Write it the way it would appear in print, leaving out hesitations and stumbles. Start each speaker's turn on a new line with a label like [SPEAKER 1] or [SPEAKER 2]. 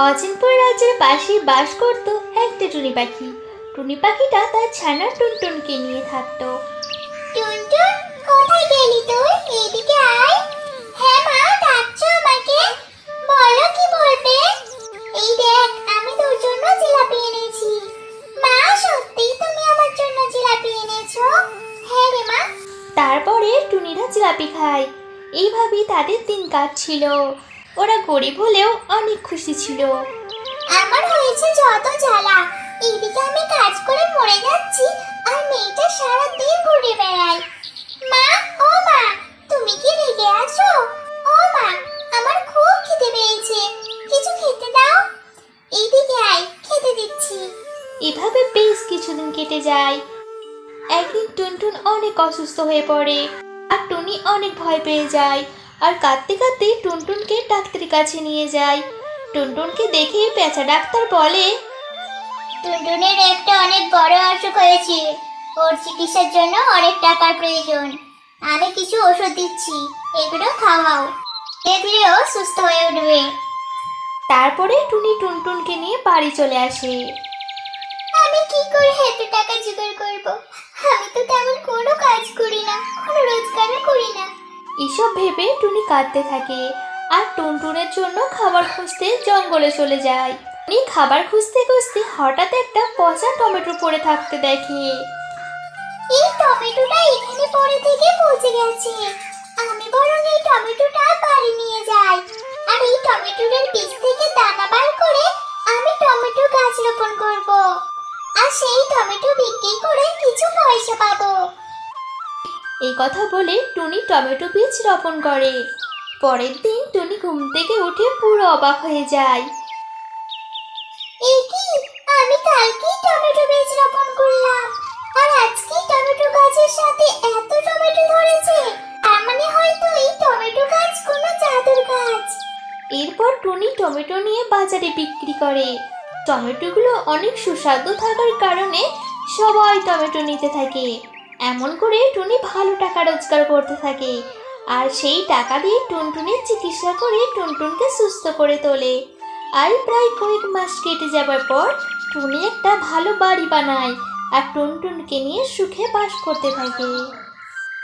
[SPEAKER 1] অচিনপুর রাজ্যের পাশে বাস করত একটা টুনি পাখি। টুনি পাখিটা তার ছানা টুনটুনকে নিয়ে থাকতো।
[SPEAKER 2] টুনটুন, কোথায় গেলি তুই? এদিকে আয়। হ্যাঁ মা, ডাকছো আমাকে? বলো কি বলবে? এই দেখ, আমি তোর জন্য জিলাপি এনেছি। মা, সত্যিই তুমি আমার জন্য জিলাপি এনেছো? হ্যাঁ রে মা।
[SPEAKER 1] তারপরে টুনিরা জিলাপি খায়। এইভাবেই তাদের দিন কাটছিল। ওরা গরিব হলেও অনেক খুশি ছিল।
[SPEAKER 2] আমার হয়েছে যত জ্বালা। এইদিকে আমি কাজ করে মরে যাচ্ছি, আর মেয়েটা সারা দিন ঘুরে বেড়ায়। মা, ও মা, তুমি কি রেগে আছো? ও মা, আমার খুব খিদে পেয়েছে, কিছু খেতে দাও। এইদিকে আয়, খেতে দিচ্ছি।
[SPEAKER 1] এভাবে বেশ কিছুদিন কেটে যায়। একদিন টুনটুন অনেক অসুস্থ হয়ে পড়ে, আর টুনি অনেক ভয় পেয়ে যায়। আর কাঁদতে কাঁদতে টুনটুনকে ডাক্তারের কাছে নিয়ে যায়। টুনটুনকে দেখে পেঁচা ডাক্তার বলে,
[SPEAKER 2] টুনটুনের একটা অনেক বড় অসুখ হয়েছে, ওর চিকিৎসার জন্য অনেক টাকার প্রয়োজন। আমি কিছু ওষুধ দিচ্ছি, এগুলো খাওয়াও, ধীরে ধীরে ও সুস্থ হয়ে উঠবে।
[SPEAKER 1] তারপরে টুনি টুনটুনকে নিয়ে বাড়ি চলে আসে।
[SPEAKER 2] আমি কি করে এত টাকা জোগাড় করব? আমি তো তেমন কোনো কাজ করি না, কোনো রোজগারও করি না।
[SPEAKER 1] এসব ভেবে টুনি কাঁদতে থাকে, আর টুনটুনের জন্য খাবার খুঁজতে জঙ্গলে চলে যায়। টুনি খাবার খুঁজতে খুঁজতে হঠাৎ একটা পচা টমেটো পড়ে থাকতে দেখে।
[SPEAKER 2] এই টমেটোটা এখানে পড়ে থেকে পচে গেছে। আমি বরং এই টমেটোটা বাড়ি নিয়ে যাই, আর এই টমেটোর বীজ থেকে দানা বার করে আমি টমেটো গাছ রোপণ করব, আর সেই টমেটো বিক্রি করে কিছু পয়সা পাবো।
[SPEAKER 1] এই কথা বলে টুনি টমেটো বীজ রোপণ করে। পরের দিন টুনি ঘুম থেকে উঠে পুরো অবাক হয়ে যায়।
[SPEAKER 2] এই কি, আমি কালকেই টমেটো বীজ রোপণ করলাম, আর আজকেই টমেটো গাছের সাথে এত টমেটো ধরেছে। তার মানে হয়তো এই টমেটো গাছ কোনো জাদুর গাছ।
[SPEAKER 1] এরপর টুনি টমেটো নিয়ে বাজারে বিক্রি করে। টমেটোগুলো অনেক সুস্বাদু থাকার কারণে সবাই টমেটো নিতে থাকে। এমন করে টুনি ভালো টাকা রোজগার করতে থাকে, আর সেই টাকা দিয়ে টুনটুনের চিকিৎসা করে টুনটুনকে সুস্থ করে তোলে। আর প্রায় কয়েক মাস কেটে যাবার পর টুনি একটা ভালো বাড়ি বানায়, আর টুনটুনকে নিয়ে সুখে বাস করতে থাকে।